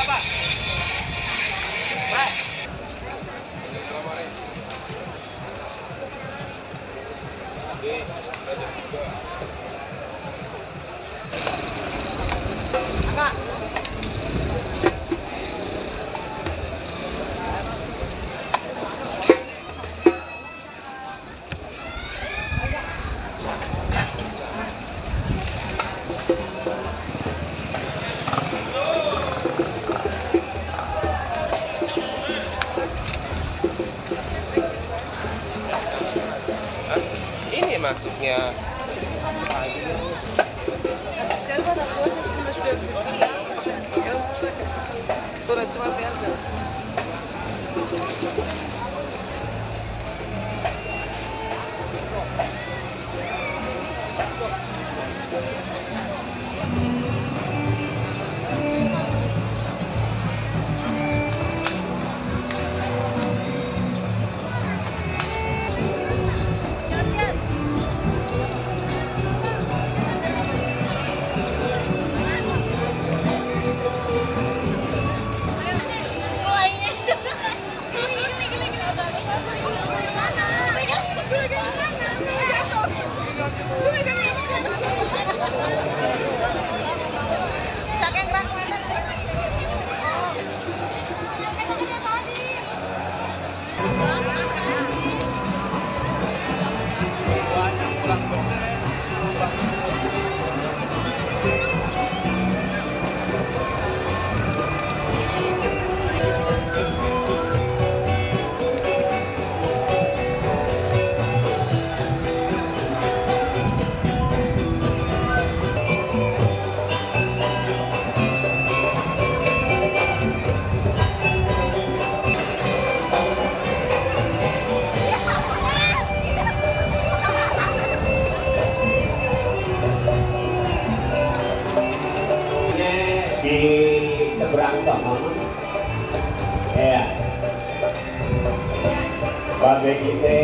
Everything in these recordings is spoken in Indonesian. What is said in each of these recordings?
Pak. Pak. Kakak. Ini maksudnya surat semua biasa. Di seberang sana ya babe kita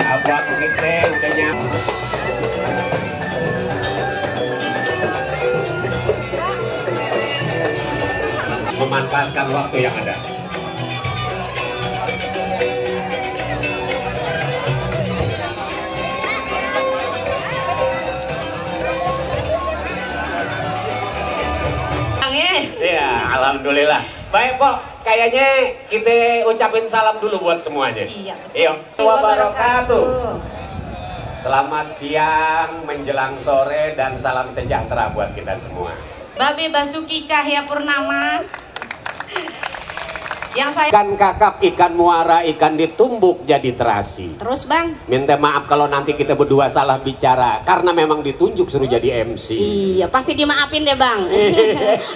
abang kita udah nyampe. Memanfaatkan waktu yang ada. Iya, alhamdulillah. Baik, Pok. Kayaknya kita ucapin salam dulu buat semuanya. Iya. Iya. Wabarakatuh. Selamat siang menjelang sore dan salam sejahtera buat kita semua. Babe Basuki Cahya Purnama. Yang saya Ikan kakap, ikan muara, ikan ditumbuk jadi terasi. terus Bang. Minta maaf kalau nanti kita berdua salah bicara karena memang ditunjuk suruh jadi MC. Iya, pasti dimaafin deh Bang.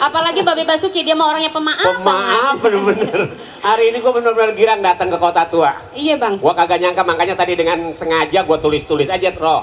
Apalagi Babe Basuki, dia mah orangnya pemaaf. Pemaaf bener-bener. Hari ini gue bener-bener girang datang ke Kota Tua. Iya Bang. Gue kagak nyangka, makanya tadi dengan sengaja gue tulis-tulis aja, Tro.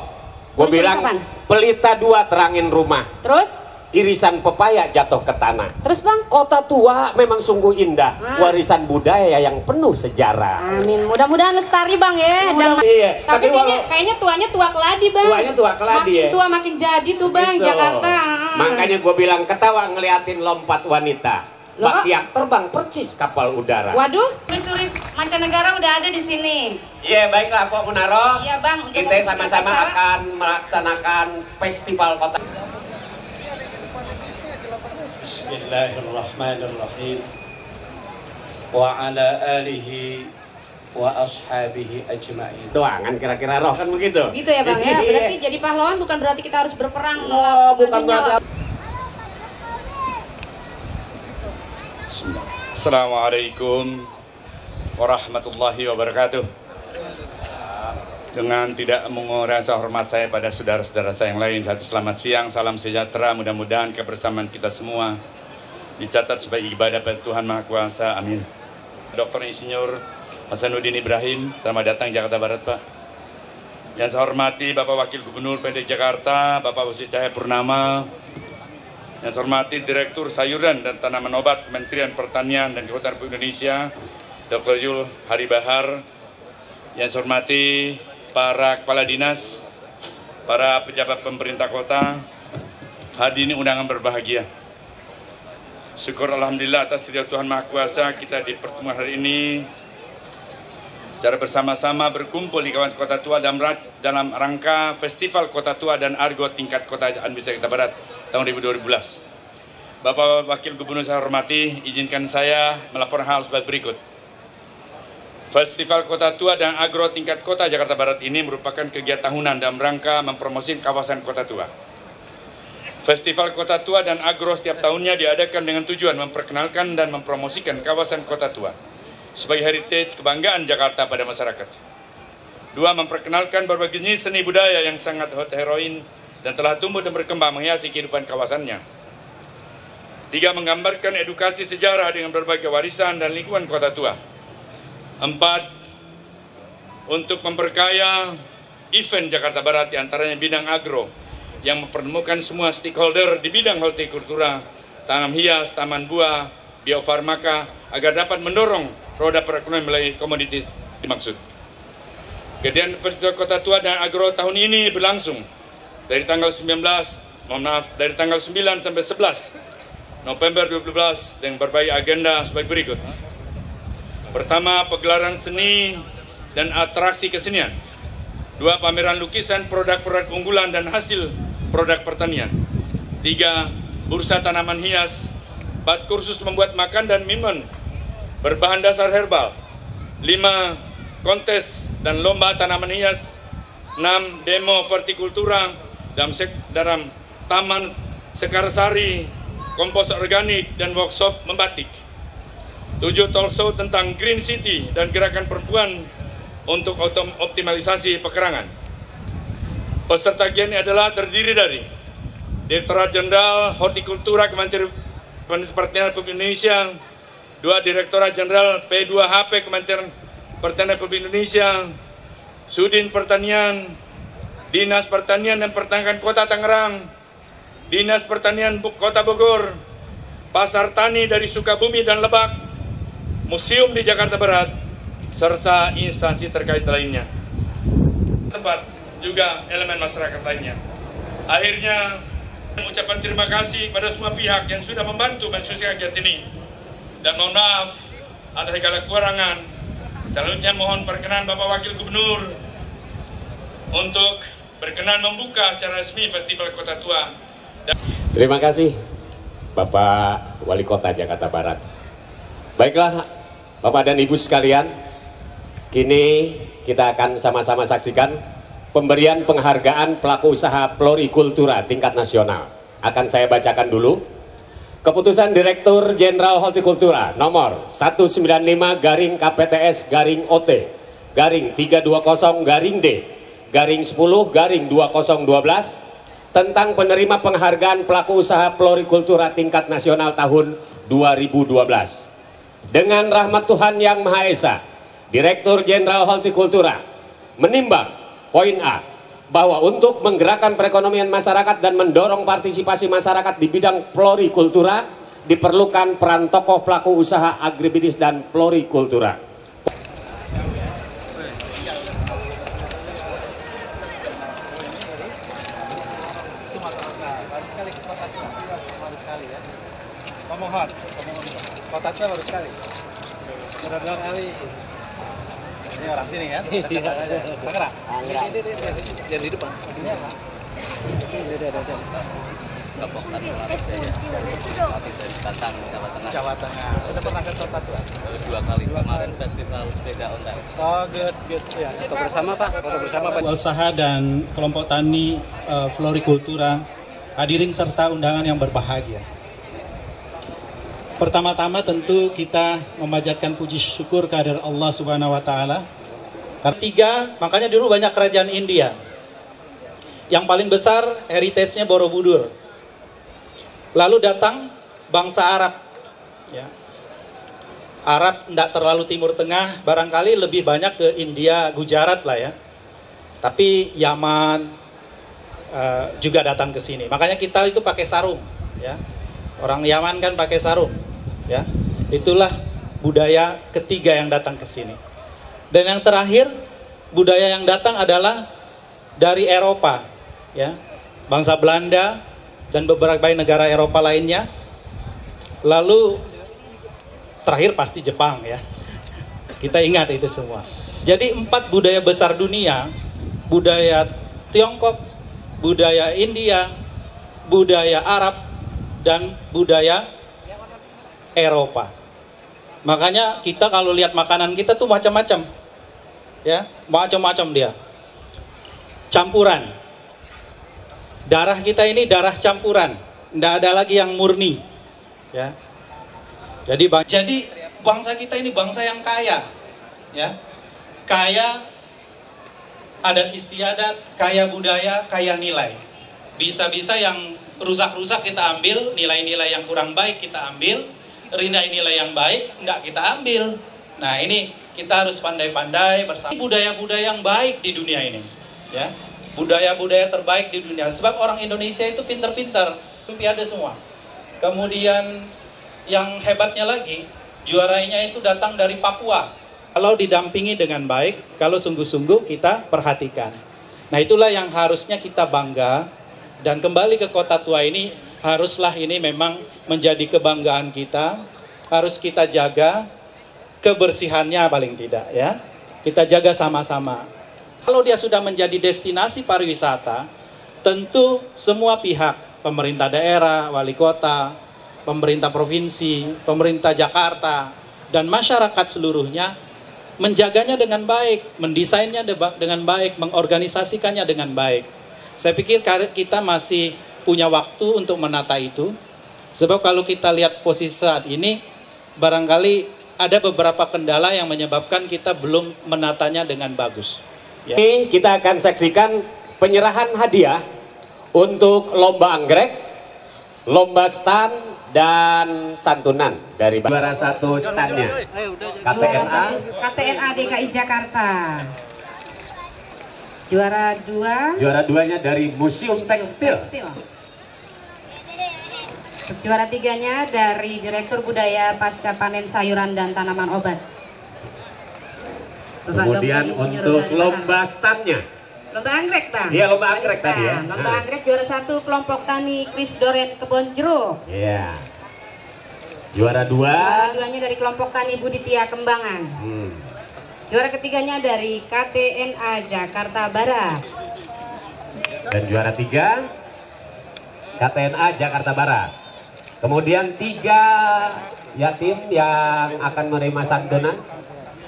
Gue Tulis bilang apaan? pelita 2 terangin rumah, Terus? irisan pepaya jatuh ke tanah. Terus Bang? Kota Tua memang sungguh indah, warisan budaya yang penuh sejarah. Amin. Mudah-mudahan lestari Bang ya. Mudah-mudahan, iya. Tapi Tapi kayaknya tuanya tua keladi Bang. Tuanya tua keladi, makin ya. tua makin jadi tuh Bang, Gitu. Jakarta. Makanya gue bilang ketawa ngeliatin lompat wanita. Loh? Bakyak terbang percis kapal udara. Waduh, turis-turis mancanegara udah ada di sini. Iya, baiklah Pak Munaro. Iya Bang. untuk Kita mempersingkat sama-sama acara. akan melaksanakan festival kota. Bismillahirrahmanirrahim. Wa ala alihi wa ashabihi ajma'in. Doangan kira-kira roh kan begitu? Gitu ya Bang ya. Berarti jadi pahlawan bukan berarti kita harus berperang. Oh, bukan nyawa. berarti. Assalamualaikum warahmatullahi wabarakatuh. Dengan tidak mengurangi rasa hormat saya pada saudara-saudara saya yang lain, satu selamat siang, salam sejahtera, mudah-mudahan kebersamaan kita semua dicatat sebagai ibadah pada Tuhan Maha Kuasa. Amin. Dr. Insinyur Hasanuddin Ibrahim, selamat datang Jakarta Barat, Pak. Yang saya hormati Bapak Wakil Gubernur PD Jakarta, Bapak Basuki Cahayapurnama. Yang saya hormati Direktur Sayuran dan Tanaman Obat Kementerian Pertanian dan Kehutanan Republik Indonesia, Dr. Yul Hari Bahar. Yang saya hormati para kepala dinas, para pejabat pemerintah kota, hadirin undangan berbahagia. Syukur Alhamdulillah atas ridha Tuhan Maha Kuasa, kita di pertemuan hari ini secara bersama-sama berkumpul di kawasan Kota Tua dalam rangka Festival Kota Tua dan Argo tingkat Kota Administrasi Jakarta Barat tahun 2012. Bapak Wakil Gubernur saya hormati, izinkan saya melaporkan hal sebagai berikut. Festival Kota Tua dan Agro tingkat Kota Jakarta Barat ini merupakan kegiatan tahunan dalam rangka mempromosikan kawasan Kota Tua. Festival Kota Tua dan Agro setiap tahunnya diadakan dengan tujuan memperkenalkan dan mempromosikan kawasan Kota Tua sebagai heritage kebanggaan Jakarta pada masyarakat. 2. Memperkenalkan berbagai jenis seni budaya yang sangat heterogen dan telah tumbuh dan berkembang menghiasi kehidupan kawasannya. 3. Menggambarkan edukasi sejarah dengan berbagai warisan dan lingkungan Kota Tua. 4. Untuk memperkaya event Jakarta Barat diantaranya bidang agro yang mempertemukan semua stakeholder di bidang hortikultura, tanam hias, taman buah, biofarmaka agar dapat mendorong roda perekonomian melalui komoditi dimaksud. Kegiatan Festival Kota Tua dan Agro tahun ini berlangsung dari tanggal 9 sampai 11 November 2012 dengan berbagai agenda sebagai berikut. Pertama, pegelaran seni dan atraksi kesenian. 2. Pameran lukisan, produk-produk unggulan dan hasil produk pertanian. 3. Bursa tanaman hias. 4. Kursus membuat makan dan minuman berbahan dasar herbal. 5. Kontes dan lomba tanaman hias. 6. Demo hortikultura dalam Taman Sekarsari, kompos organik dan workshop membatik. 7. Talkshow tentang Green City dan gerakan perempuan untuk optimalisasi pekerangan. Peserta kegiatan ini adalah terdiri dari Direktorat Jenderal Hortikultura Kementerian Pertanian Republik Indonesia, 2. Direktorat Jenderal P2HP Kementerian Pertanian Republik Indonesia, Sudin Pertanian, Dinas Pertanian dan Pertanian Kota Tangerang, Dinas Pertanian Kota Bogor, Pasar Tani dari Sukabumi dan Lebak, Museum di Jakarta Barat, serta instansi terkait lainnya. Tempat juga elemen masyarakat lainnya. Akhirnya, mengucapkan terima kasih pada semua pihak yang sudah membantu mensukseskan kegiatan ini. Dan mohon maaf atas segala kekurangan. Selanjutnya mohon perkenan Bapak Wakil Gubernur untuk berkenan membuka acara resmi Festival Kota Tua. Terima kasih Bapak Wali Kota Jakarta Barat. Baiklah Bapak dan Ibu sekalian, kini kita akan sama-sama saksikan pemberian penghargaan pelaku usaha florikultura tingkat nasional. Akan saya bacakan dulu. Keputusan Direktur Jenderal Hortikultura nomor 195-KPTS-OT-10-D-10-2012 tentang penerima penghargaan pelaku usaha florikultura tingkat nasional tahun 2012. Dengan rahmat Tuhan Yang Maha Esa, Direktur Jenderal Hortikultura menimbang poin A, bahwa untuk menggerakkan perekonomian masyarakat dan mendorong partisipasi masyarakat di bidang florikultura diperlukan peran tokoh pelaku usaha agribisnis dan florikultura. Kota Tua baru sekali. Benar-benar kali. Ini orang sini kan? Tangerang. Yang di depan. Ini apa? Lombok tadi tapi dari Batang, Jawa Tengah. Jawa Tengah. Udah pernah ke Kota Tua? 2 kali. Kemarin festival sepeda online. Oh, good. Ya. Foto bersama Pak. Foto bersama Pak. Usaha dan kelompok tani florikultura, hadirin serta undangan yang berbahagia. Pertama-tama tentu kita memanjatkan puji syukur kehadirat Allah Subhanahu wa taala. Ketiga, makanya dulu banyak kerajaan India. Yang paling besar heritage-nya Borobudur. Lalu datang bangsa Arab Ya. Arab tidak terlalu Timur Tengah, barangkali lebih banyak ke India, Gujarat lah ya. Tapi Yaman juga datang ke sini. Makanya kita itu pakai sarung, ya. Orang Yaman kan pakai sarung, ya. Itulah budaya ketiga yang datang ke sini. Dan yang terakhir, budaya yang datang adalah dari Eropa, ya. Bangsa Belanda dan beberapa negara Eropa lainnya. Lalu terakhir pasti Jepang, ya. Kita ingat itu semua. Jadi 4 budaya besar dunia, budaya Tiongkok, budaya India, budaya Arab, dan budaya Eropa. Makanya kita kalau lihat makanan kita tuh macam-macam, ya, macam-macam dia. Campuran. Darah kita ini darah campuran, tidak ada lagi yang murni, ya. Jadi bangsa kita ini bangsa yang kaya, ya, kaya adat istiadat, kaya budaya, kaya nilai. Bisa-bisa yang rusak-rusak kita ambil, nilai-nilai yang kurang baik kita ambil, nilai yang baik enggak kita ambil. Nah ini kita harus pandai-pandai bersama budaya-budaya yang baik di dunia ini, ya, budaya-budaya terbaik di dunia. Sebab orang Indonesia itu pintar-pintar, olimpiade semua. Kemudian yang hebatnya lagi, juaranya itu datang dari Papua. Kalau didampingi dengan baik, kalau sungguh-sungguh kita perhatikan. Nah itulah yang harusnya kita bangga. Dan kembali ke Kota Tua ini, haruslah ini memang menjadi kebanggaan kita. Harus kita jaga kebersihannya paling tidak, ya. Kita jaga sama-sama. Kalau dia sudah menjadi destinasi pariwisata, tentu semua pihak, pemerintah daerah, wali kota, pemerintah provinsi, pemerintah Jakarta, dan masyarakat seluruhnya menjaganya dengan baik, mendesainnya dengan baik, mengorganisasikannya dengan baik. Saya pikir kita masih punya waktu untuk menata itu. Sebab kalau kita lihat posisi saat ini, barangkali ada beberapa kendala yang menyebabkan kita belum menatanya dengan bagus. Ya. Ini kita akan saksikan penyerahan hadiah untuk lomba anggrek, lomba stand, dan santunan dari juara 1 standnya KTNA. KTNA DKI Jakarta. Juara 2. Juara 2-nya dari Museum Tekstil. Juara 3-nya dari Direktur Budaya Pasca Panen Sayuran dan Tanaman Obat. Kemudian untuk lomba standnya. Lomba anggrek, Bang. Iya, lomba anggrek tadi ya. Lomba anggrek juara 1 kelompok tani Kris Doren Kebon Jeruk. Iya. Juara 2. Juara 2-nya dari kelompok tani Buditia Kembangan. Juara ketiganya dari KTNA Jakarta Barat. Dan juara 3 KTNA Jakarta Barat. Kemudian 3 yatim yang akan menerima santunan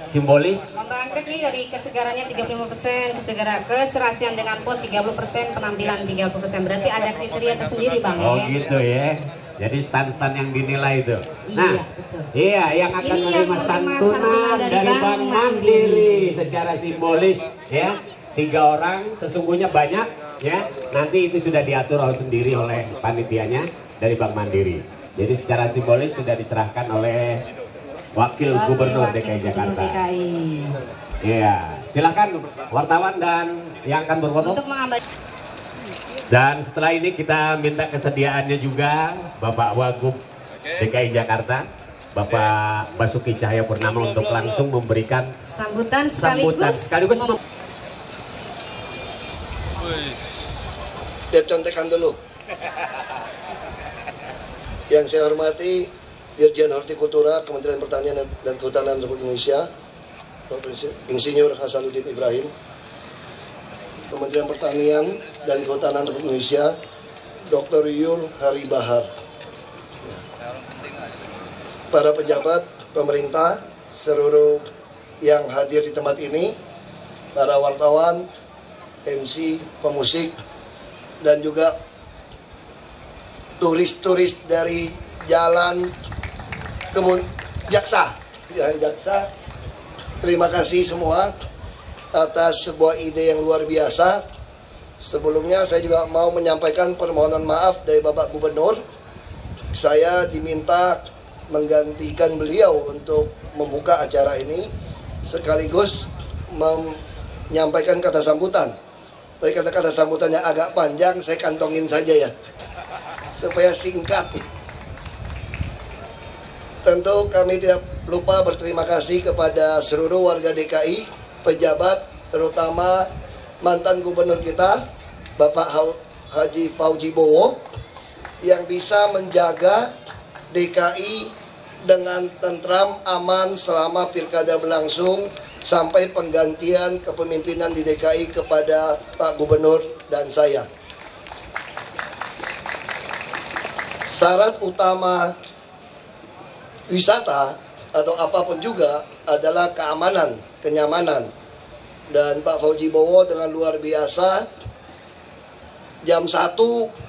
simbolis. Lomba anggrek ini dari kesegarannya 35%, keserasian dengan pot 30%, penampilan 30%. Berarti ada kriteria tersendiri, Bang. Oh ya? gitu ya. Jadi stand-stand yang dinilai itu. Iya, Nah, betul. iya yang akan Ini menerima yang santunan dari Bank Mandiri secara simbolis ya. 3 orang sesungguhnya banyak ya. Nanti itu sudah diatur sendiri oleh panitianya dari Bank Mandiri. Jadi secara simbolis sudah diserahkan oleh Wakil Gubernur DKI Jakarta. Iya, silakan wartawan dan yang akan berfoto. Untuk mengambil. Dan setelah ini kita minta kesediaannya juga Bapak Wagub DKI Jakarta, Bapak Basuki Cahayapurnama untuk langsung memberikan sambutan sekaligus Lihat contekan dulu. Yang saya hormati Dirjen Hortikultura Kementerian Pertanian dan Kehutanan Republik Indonesia, Dr. Insinyur Hasanuddin Ibrahim, Kementerian Pertanian dan Kehutanan Republik Indonesia, Dr. Yul Hari Bahar, para pejabat pemerintah, seluruh yang hadir di tempat ini, para wartawan, MC, pemusik, dan juga turis-turis dari Jalan Jaksa. Terima kasih semua atas sebuah ide yang luar biasa. Sebelumnya saya juga mau menyampaikan permohonan maaf dari Bapak Gubernur. Saya diminta menggantikan beliau untuk membuka acara ini sekaligus menyampaikan kata sambutan. Tapi kata-kata sambutannya agak panjang, saya kantongin saja ya supaya singkat. Tentu kami tidak lupa berterima kasih kepada seluruh warga DKI, pejabat, terutama mantan gubernur kita, Bapak Haji Fauji Bowo, yang bisa menjaga DKI dengan tentram, aman selama pilkada berlangsung sampai penggantian kepemimpinan di DKI kepada Pak Gubernur dan saya. Syarat utama wisata atau apapun juga adalah keamanan, kenyamanan. Dan Pak Fauji Bowo dengan luar biasa, jam 1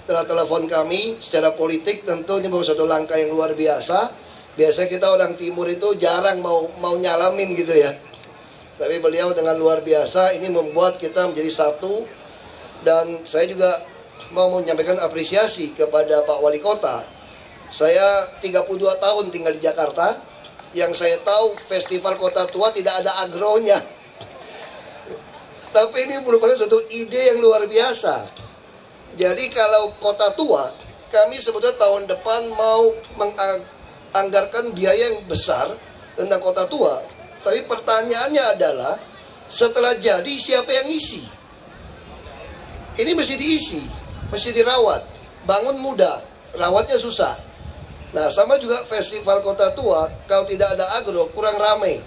telah telepon kami secara politik, tentu ini baru satu langkah yang luar biasa. Biasanya kita orang timur itu jarang mau nyalamin gitu ya. Tapi beliau dengan luar biasa ini membuat kita menjadi satu. Dan saya juga mau menyampaikan apresiasi kepada Pak Wali Kota. Saya 32 tahun tinggal di Jakarta. Yang saya tahu Festival Kota Tua tidak ada agronya. Tapi ini merupakan suatu ide yang luar biasa. Jadi kalau Kota Tua, kami sebetulnya tahun depan mau menganggarkan biaya yang besar tentang Kota Tua. Tapi pertanyaannya adalah, setelah jadi siapa yang ngisi? Ini mesti diisi, mesti dirawat. Bangun mudah, rawatnya susah. Nah, sama juga Festival Kota Tua, kalau tidak ada agro, kurang ramai.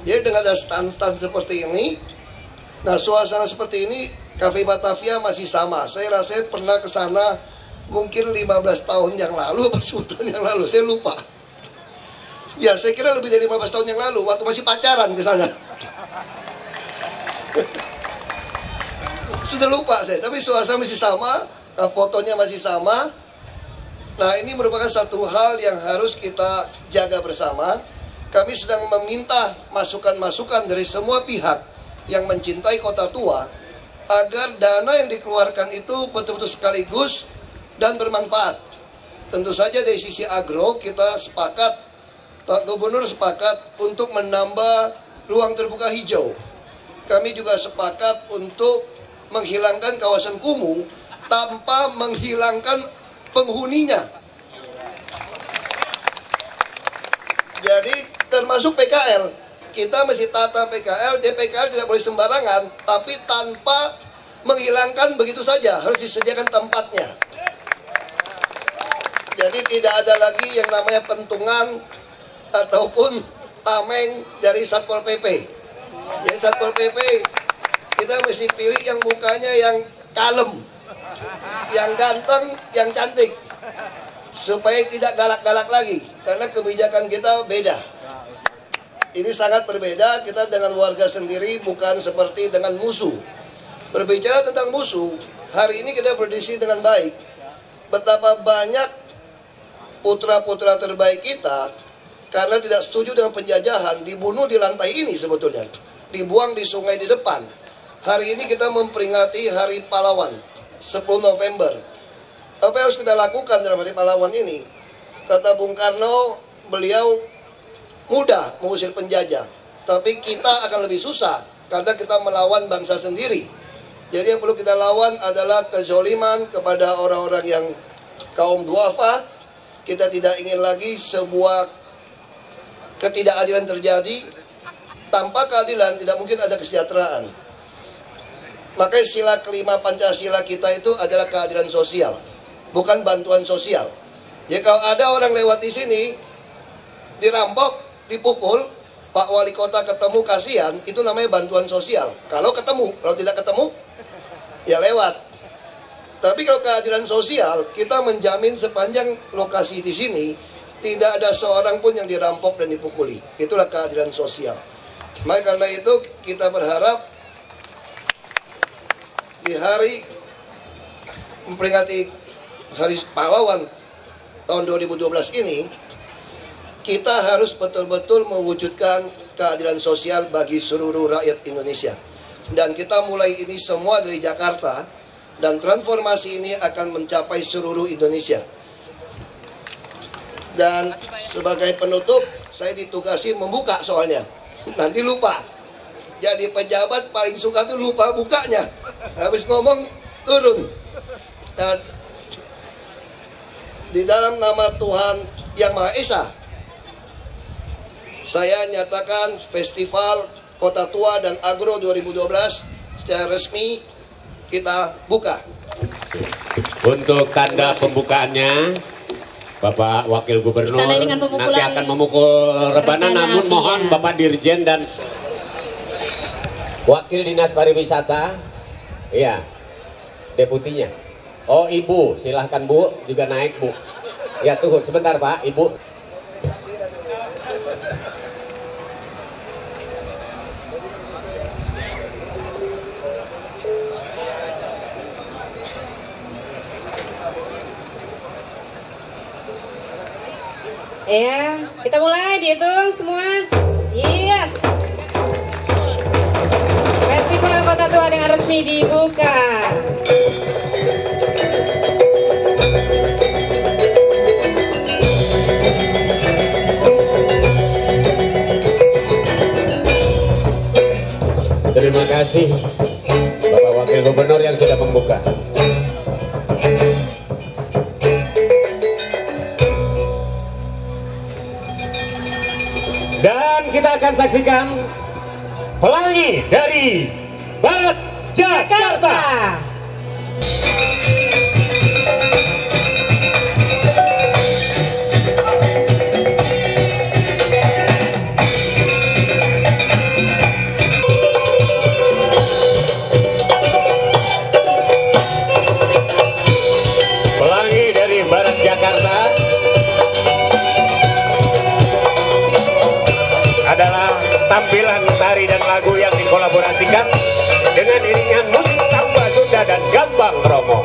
Jadi dengan ada stand-stand seperti ini, nah suasana seperti ini, Cafe Batavia masih sama. Saya rasa pernah ke sana mungkin 15 tahun yang lalu, atau 10 tahun yang lalu, saya lupa. Ya, saya kira lebih dari 15 tahun yang lalu, waktu masih pacaran ke sana. Sudah lupa saya, tapi suasana masih sama, fotonya masih sama. Nah, ini merupakan satu hal yang harus kita jaga bersama. Kami sedang meminta masukan-masukan dari semua pihak yang mencintai Kota Tua, agar dana yang dikeluarkan itu betul-betul sekaligus dan bermanfaat. Tentu saja dari sisi agro kita sepakat, Pak Gubernur sepakat untuk menambah ruang terbuka hijau. Kami juga sepakat untuk menghilangkan kawasan kumuh tanpa menghilangkan penghuninya. Jadi termasuk PKL, kita mesti tata PKL. Jadi PKL tidak boleh sembarangan, tapi tanpa menghilangkan begitu saja, harus disediakan tempatnya. Jadi tidak ada lagi yang namanya pentungan ataupun tameng dari Satpol PP. Jadi Satpol PP kita mesti pilih yang mukanya yang kalem, yang ganteng, yang cantik, supaya tidak galak-galak lagi, karena kebijakan kita beda. Ini sangat berbeda, kita dengan warga sendiri, bukan seperti dengan musuh. Berbicara tentang musuh, hari ini kita berdiskusi dengan baik. Betapa banyak putra-putra terbaik kita, karena tidak setuju dengan penjajahan, dibunuh di lantai ini sebetulnya, dibuang di sungai di depan. Hari ini kita memperingati Hari Pahlawan, 10 November. Apa yang harus kita lakukan dalam Hari Pahlawan ini? Kata Bung Karno, beliau mudah mengusir penjajah, tapi kita akan lebih susah karena kita melawan bangsa sendiri. Jadi yang perlu kita lawan adalah kezoliman kepada orang-orang yang kaum duafa. Kita tidak ingin lagi sebuah ketidakadilan terjadi. Tanpa keadilan tidak mungkin ada kesejahteraan. Makanya sila kelima Pancasila kita itu adalah keadilan sosial, bukan bantuan sosial. Jadi kalau ada orang lewat di sini, dirampok, dipukul, Pak Wali Kota ketemu kasihan, itu namanya bantuan sosial. Kalau ketemu, kalau tidak ketemu, ya lewat. Tapi kalau keadilan sosial, kita menjamin sepanjang lokasi di sini, tidak ada seorang pun yang dirampok dan dipukuli. Itulah keadilan sosial. Maka karena itu kita berharap di hari memperingati Hari Pahlawan tahun 2012 ini, kita harus betul-betul mewujudkan keadilan sosial bagi seluruh rakyat Indonesia. Dan kita mulai ini semua dari Jakarta, dan transformasi ini akan mencapai seluruh Indonesia. Dan sebagai penutup, saya ditugasi membuka soalnya. Nanti lupa. Jadi pejabat paling suka tuh lupa bukanya. Habis ngomong, turun. Dan di dalam nama Tuhan Yang Maha Esa, saya nyatakan Festival Kota Tua dan Agro 2012 secara resmi kita buka. Untuk tanda pembukaannya, Bapak Wakil Gubernur nanti akan memukul rebana, namun mohon Bapak Dirjen dan Wakil Dinas Pariwisata, iya, deputinya. Oh Ibu, silahkan Bu, juga naik Bu. Ya tunggu sebentar Pak, Ibu. Ya, kita mulai, dihitung semua. Yes. Festival Kota Tua dengan resmi dibuka. Terima kasih Bapak Wakil Gubernur yang sudah membuka. Dan kita akan saksikan pelangi dari Barat Jakarta. Pelangi dari Barat Jakarta adalah tampilan tari dan lagu yang dikolaborasikan dengan iringan musik samba Sunda dan gambang Romo.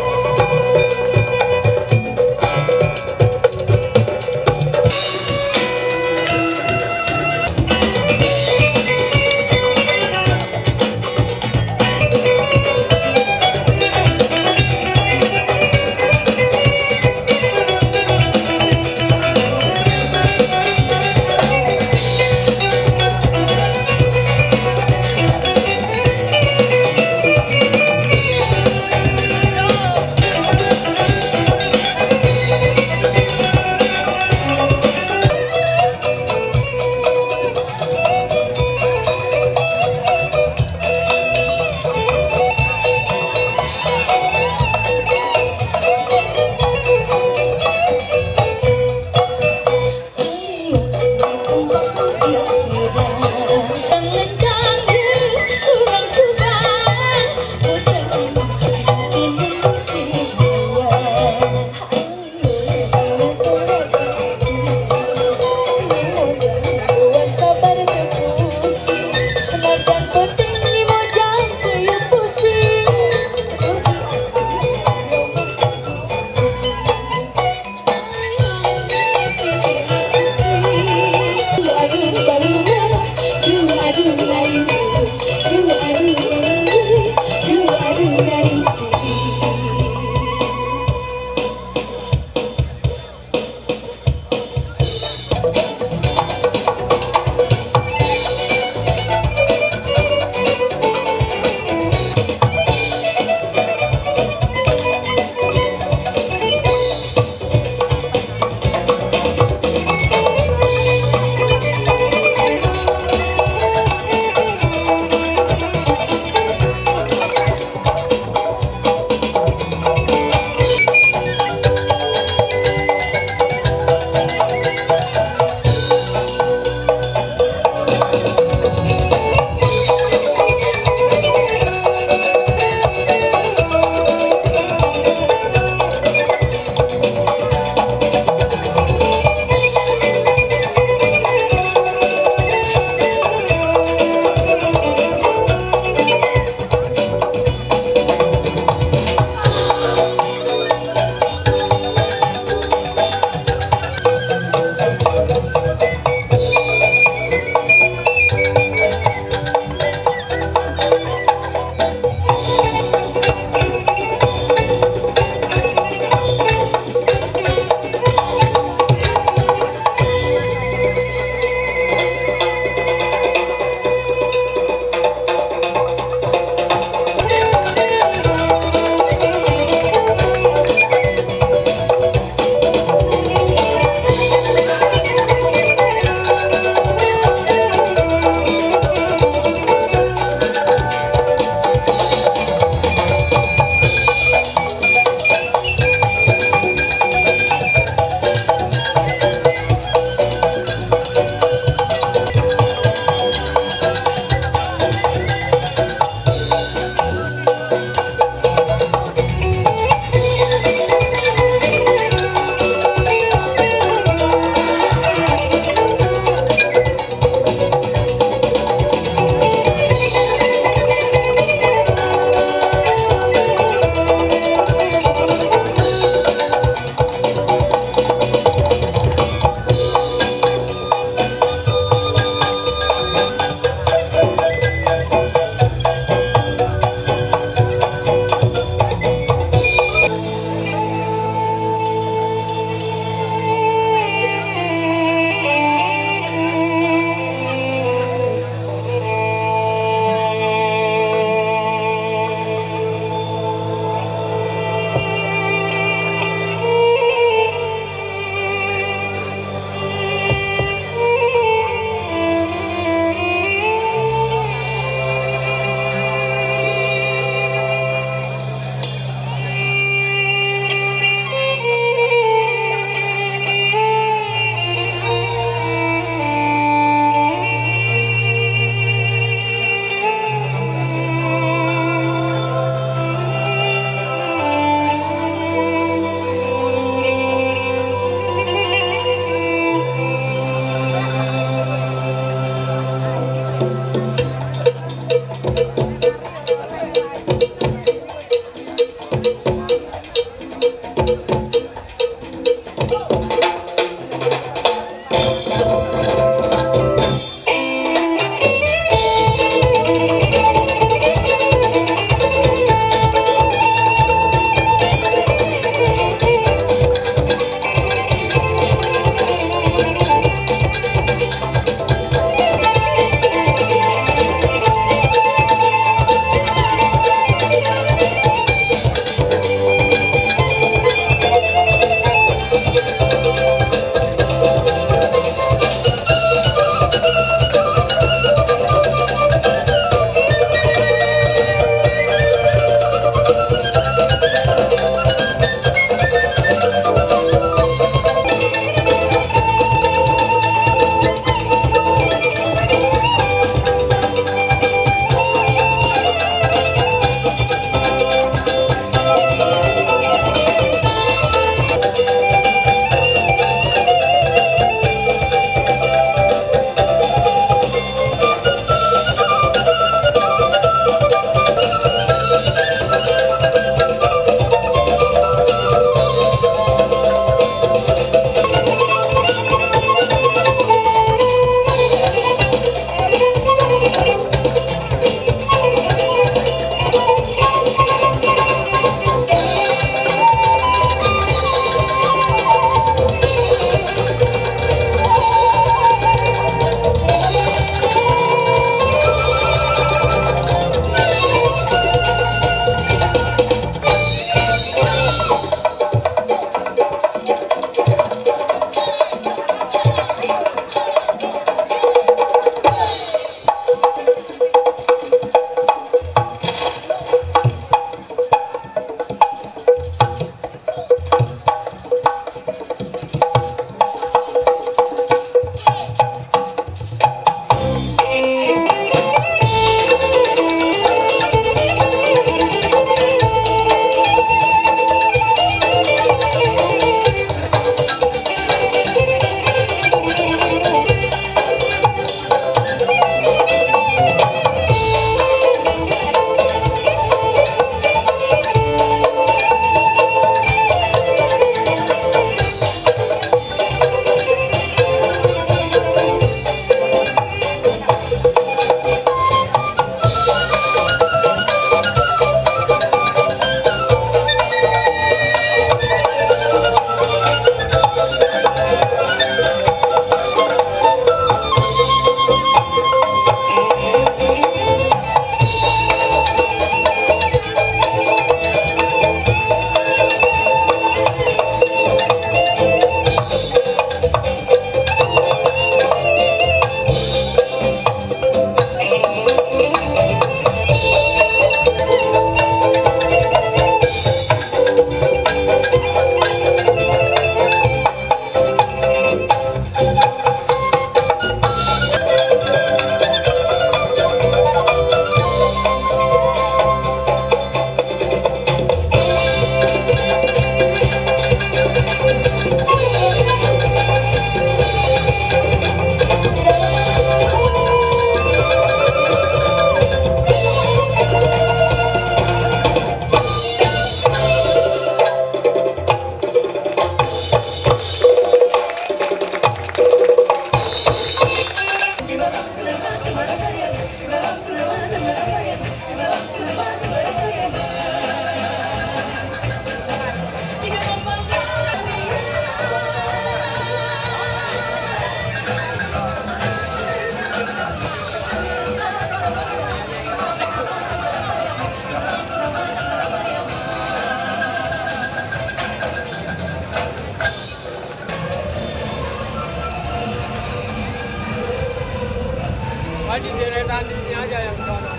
di deretan ini aja yang sana.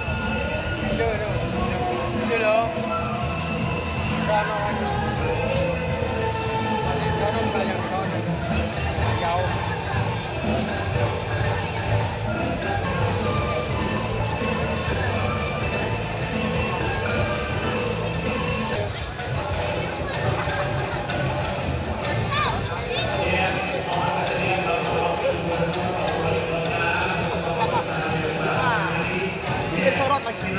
Itu loh. Sana aja. Tadi sana banyak sana. Jauh. Sorot lagi.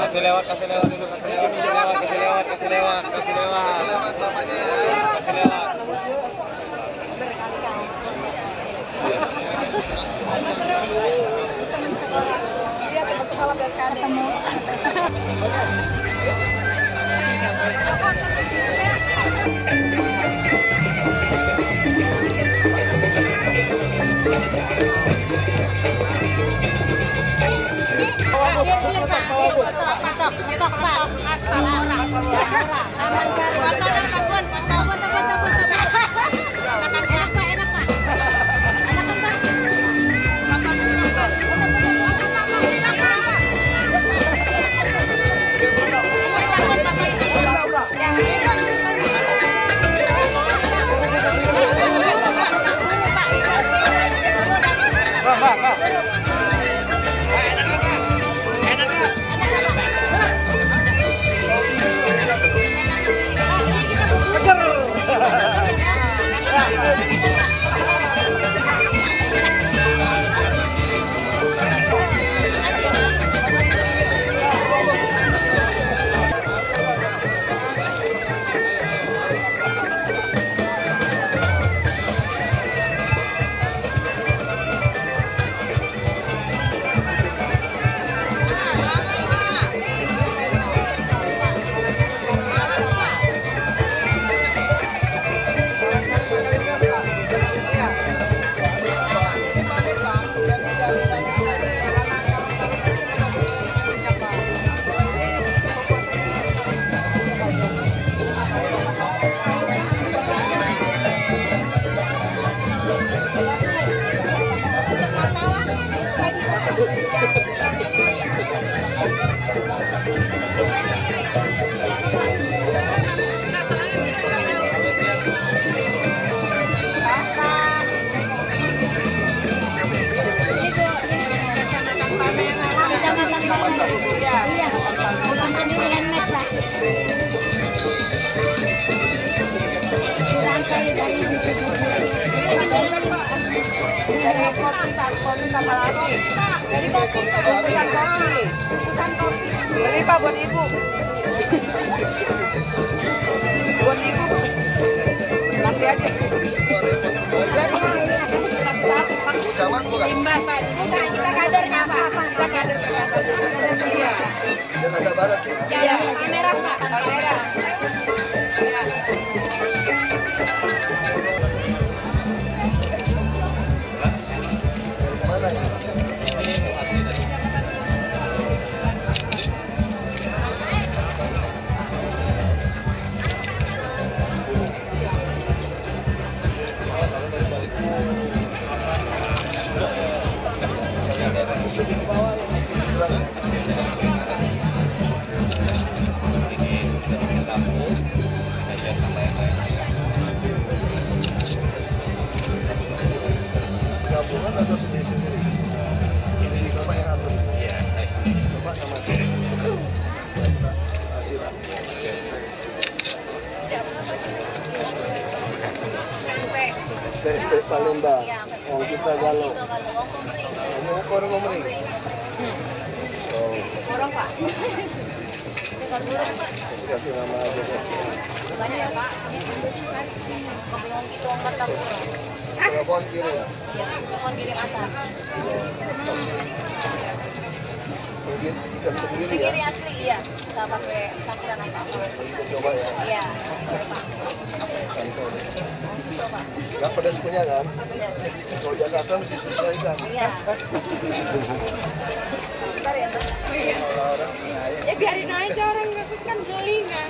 Kasih lewat dulu, kasih lewat. Lewat bapaknya. Kasih lewat. Iya, teman sekolah belas ketemu. Beli Pak buat ibu. Buat ibu. Nanti aja. Imbas Pak. Kita kadernya Pak. Kita kader. Iya. Jakarta Barat ya. Iya. Kamera Pak. Kamera. Iya. Mana ya? Gabungan atau sendiri-sendiri? Sendiri Bapak yang atur? Iya, saya sendiri. Bapak nama diri? Baik Pak, kasih Pak. SPSP Palembang, Wong kita Galo. Orang ngomong. Orang Pak. Kasih nama aja deh. Banyak ya Pak. Ngomong gitu angkat taruh. Telepon kiri ya? Ya, telepon kiri atas. Mungkin ikan sendiri ya? Kiri asli iya. Kita pakai campuran apa-apa. Kita coba ya? Iya. Pak. Kantor. Coba. Gak pedas punya kan? Pedas. Kalau Jakarta mesti sesuaikan. Iya. Bentar ya, Pak. Orang-orang sengaja. biarin aja orang ngekos kan geli kan.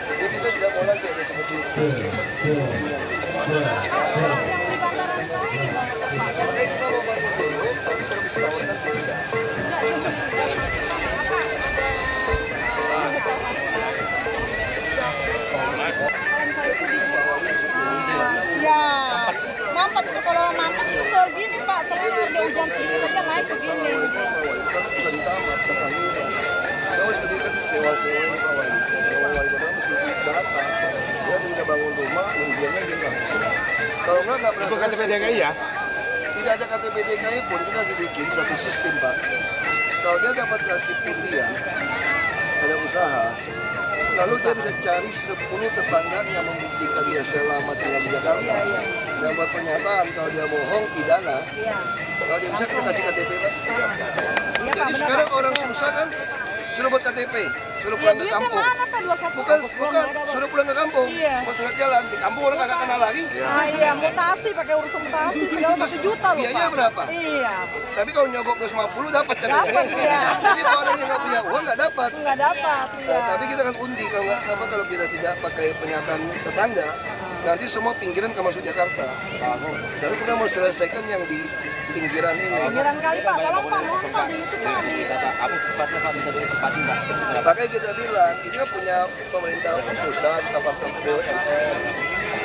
Jadi kita tidak mau lagi ada seperti itu. Yang di bantaran kali gimana tuh Pak? Makanya kita mau bantu dulu, tapi kalau ditawarkan tidak. Enggak, yang ya, mampat itu kalau mampat itu segini Pak, selain ada hujan sedikit aja naik segini. Kita bisa ditamat, kalau seperti itu sewa-sewa ini Pak Wali. Kalau Wali Kota mesti data, dia sudah bangun rumah, undiannya jelas. Kalau nggak pernah selesai. KTP DKI ya? Tidak ada KTP DKI pun, kita lagi bikin satu sistem Pak. Kalau dia dapat kasih undian, ada usaha, lalu dia bisa cari 10 tetangganya yang membuktikan dia sudah lama tinggal di Jakarta. Dan buat pernyataan kalau dia bohong pidana. Kalau dia bisa kita kasih KTP Pak. Jadi sekarang orang susah kan suruh buat KTP, suruh pulang ke kampung. Bukan, suruh pulang ke kampung. Buat surat jalan di kampung orang kagak kenal lagi. Ah iya, mutasi pakai urusan mutasi segala 1 juta loh. Biayanya berapa? Iya. Tapi kalau nyogok 250 dapat katanya. Dapat ya. Jadi kalau orang yang nggak punya uang nggak dapat. Nggak dapat. Iya. Nah, tapi kita kan undi kalau nggak apa kalau kita tidak pakai pernyataan tetangga, nanti semua pinggiran ke masuk Jakarta. Tapi kita mau selesaikan yang di pinggiran ini. Pinggiran kali Pak, tolong Pak, mohon Pak di YouTube Pak. Apa cepatnya Pak bisa ditempatin Pak? Makanya kita bilang ini kan punya pemerintah pusat, apartemen BUMN.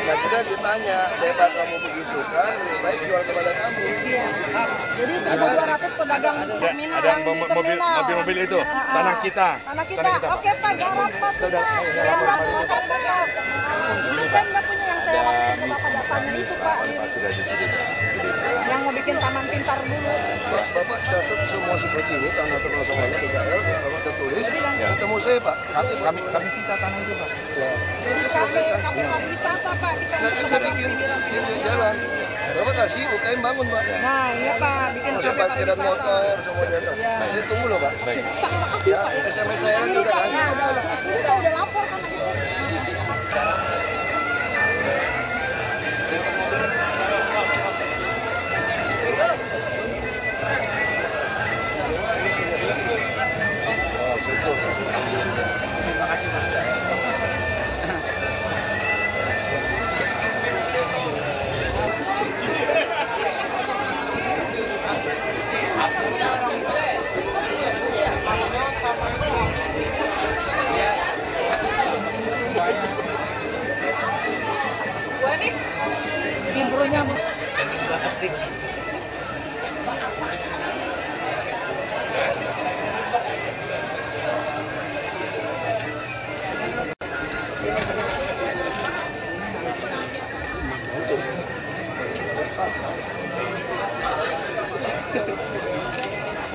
Nah kita ditanya, daripada kamu begitu kan, lebih baik jual kepada kami. Iya. Jadi 1.200 pedagang di terminal yang di terminal. Mobil itu, tanah kita. Tanah kita. Oke Pak, garap Pak. Garap pusat Pak. Itu kan nggak punya yang saya masukin ke Bapak datanya itu Pak. Yang mau bikin taman pintar dulu. Bapak catat semua seperti ini, tanah terkosongannya PKL, Bapak tertulis, ketemu saya Pak. Kami sita tanah itu Pak. Ya, Jadi kita selesaikan. kami pariwisata Pak. Kita Nah, kan saya bikin jalan. Bapak kasih UKM bangun Pak. Nah iya Pak, bikin Masuk parkiran motor, semua di atas. Saya tunggu loh Pak. Pak, makasih Ya, Pak ya. SMS saya lagi udah kan. Ya, udah. Ini saya udah lapor kan. Oh, syukur. Terima kasih Pak. Impronya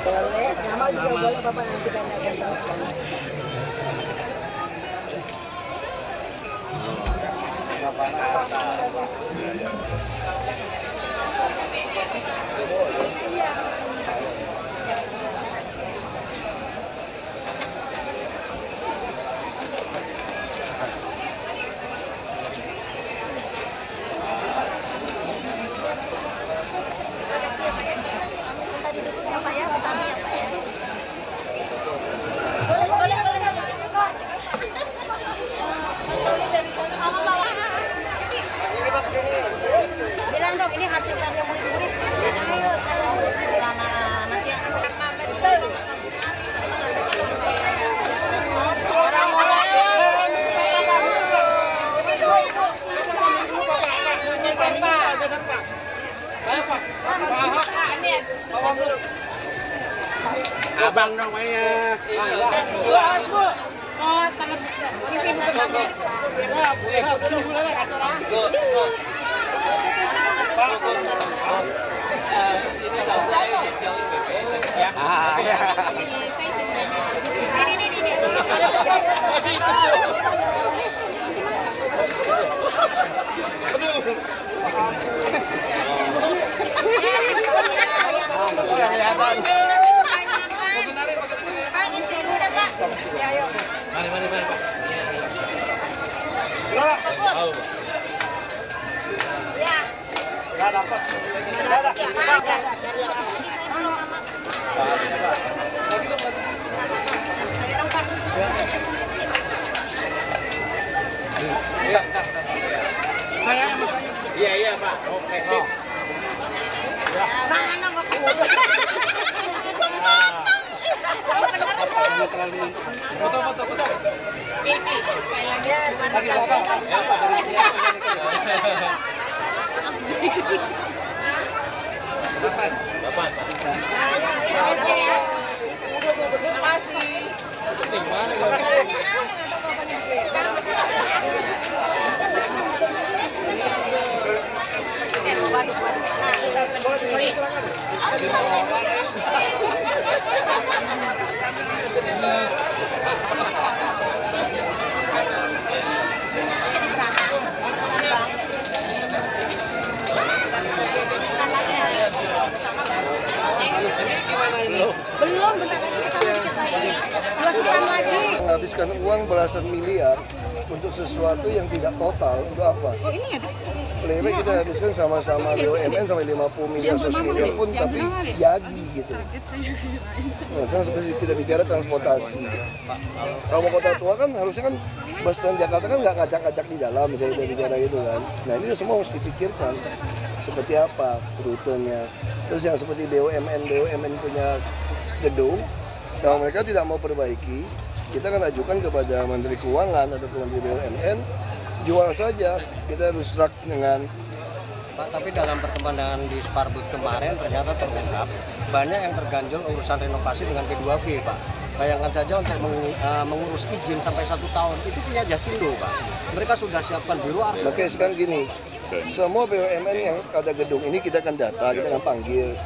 boleh, nama juga boleh Bapak nanti kami akan teruskan. Bilang dong, ini hasil karya murid-murid. Nanti betul. Abang dong mainnya. Oh, tangan isi buku kami. Pak, isi dulu deh, Pak. Ya, ayo. Mari, Pak. Ya. Enggak dapat. Saya sama saya. Iya, Pak. Oke, sip. Mana mau kudu? Foto. Ini kayaknya Lagi Bapak. Ya, Pak. Bapak. Terima kasih. Belum, bentar lagi kita dikit lagi. 2 jam lagi. Menghabiskan uang belasan miliar untuk sesuatu yang tidak total, untuk apa? Oh, ini ada. Lebih baik kita habiskan sama-sama BUMN sampai 50 miliar, 100 miliar pun, tapi jadi gitu. Nah, sekarang seperti kita bicara transportasi. Kalau mau kota tua kan harusnya kan bus Transjakarta kan nggak ngacak-ngacak di dalam, misalnya kita bicara gitu kan. Nah ini semua harus dipikirkan seperti apa rutenya. Terus yang seperti BUMN punya gedung, kalau mereka tidak mau perbaiki, kita akan ajukan kepada Menteri Keuangan atau ke Menteri BUMN, jual saja, kita harus rak dengan. Pak, tapi dalam pertemuan di Sparbud kemarin ternyata terungkap banyak yang terganjal urusan renovasi dengan P2V, Pak. Bayangkan saja untuk mengurus izin sampai 1 tahun, itu punya Jasindo, Pak. Mereka sudah siapkan biro arsip. Oke, sekarang gini, semua BUMN yang ada gedung ini kita akan data, kita akan panggil.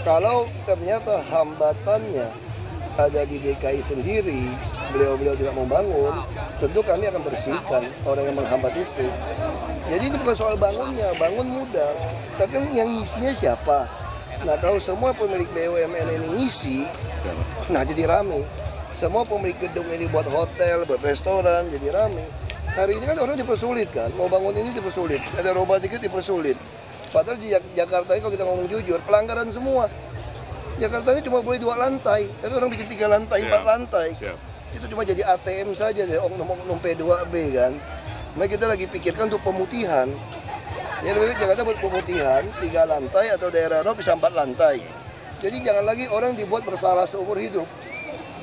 Kalau ternyata hambatannya ada di DKI sendiri, beliau-beliau tidak membangun, tentu kami akan bersihkan orang yang menghambat itu. Jadi ini bukan soal bangunnya, bangun mudah, tapi yang ngisinya siapa? Nah kalau semua pemilik BUMN ini ngisi, nah jadi rame. Semua pemilik gedung ini buat hotel, buat restoran, jadi rame. Hari ini kan orang dipersulit kan, mau bangun ini dipersulit, ada robot dikit dipersulit. Padahal di Jakarta ini kalau kita ngomong jujur, pelanggaran semua. Jakarta ini cuma boleh 2 lantai, tapi orang bikin 3 lantai, 4 lantai. Itu cuma jadi ATM saja deh, oknum P2B kan. Nah kita lagi pikirkan untuk pemutihan. Ya lebih baik Jakarta buat pemutihan, 3 lantai atau daerah roh bisa 4 lantai. Jadi jangan lagi orang dibuat bersalah seumur hidup.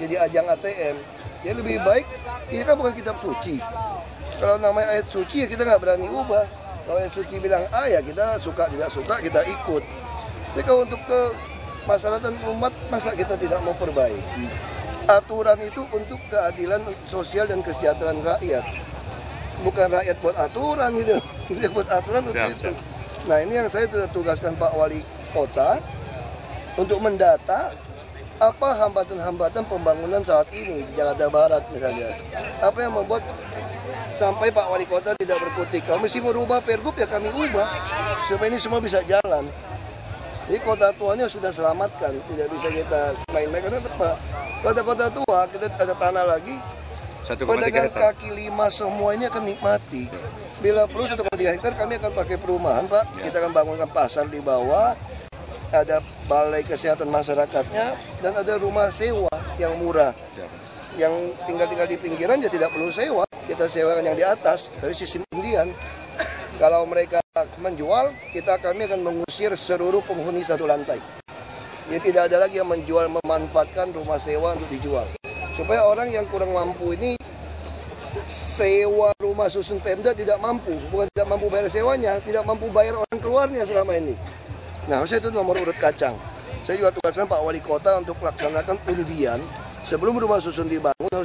Jadi ajang ATM. Ya lebih baik, ini kan bukan kitab suci. Kalau namanya ayat suci ya kita nggak berani ubah. Kalau yang suci bilang A ya kita suka tidak suka kita ikut. Tapi kalau untuk ke masyarakat umat masa kita tidak mau perbaiki? Aturan itu untuk keadilan sosial dan kesejahteraan rakyat. Bukan rakyat buat aturan gitu. Dia buat aturan untuk itu. Nah ini yang saya tugaskan Pak Wali Kota untuk mendata apa hambatan-hambatan pembangunan saat ini di Jakarta Barat misalnya. Apa yang membuat sampai Pak Wali Kota tidak berkutik. Kalau mesti merubah Pergub ya kami ubah supaya ini semua bisa jalan. Jadi kota tuanya sudah selamatkan, tidak bisa kita main-main karena apa? Kota-kota tua kita ada tanah lagi. Pedagang kaki lima semuanya akan nikmati. Bila perlu 1,3 hektar kami akan pakai perumahan Pak. Kita akan bangunkan pasar di bawah, ada balai kesehatan masyarakatnya, dan ada rumah sewa yang murah. Yang tinggal di pinggiran ya tidak perlu sewa, kita sewakan yang di atas dari sistem undian. Kalau mereka menjual, kami akan mengusir seluruh penghuni satu lantai. Jadi tidak ada lagi yang menjual memanfaatkan rumah sewa untuk dijual. Supaya orang yang kurang mampu ini sewa rumah susun Pemda tidak mampu, bukan tidak mampu bayar sewanya, tidak mampu bayar orang keluarnya selama ini. Nah, saya itu nomor urut kacang. Saya juga tugaskan Pak Wali Kota untuk melaksanakan undian sebelum rumah susun dibangun harus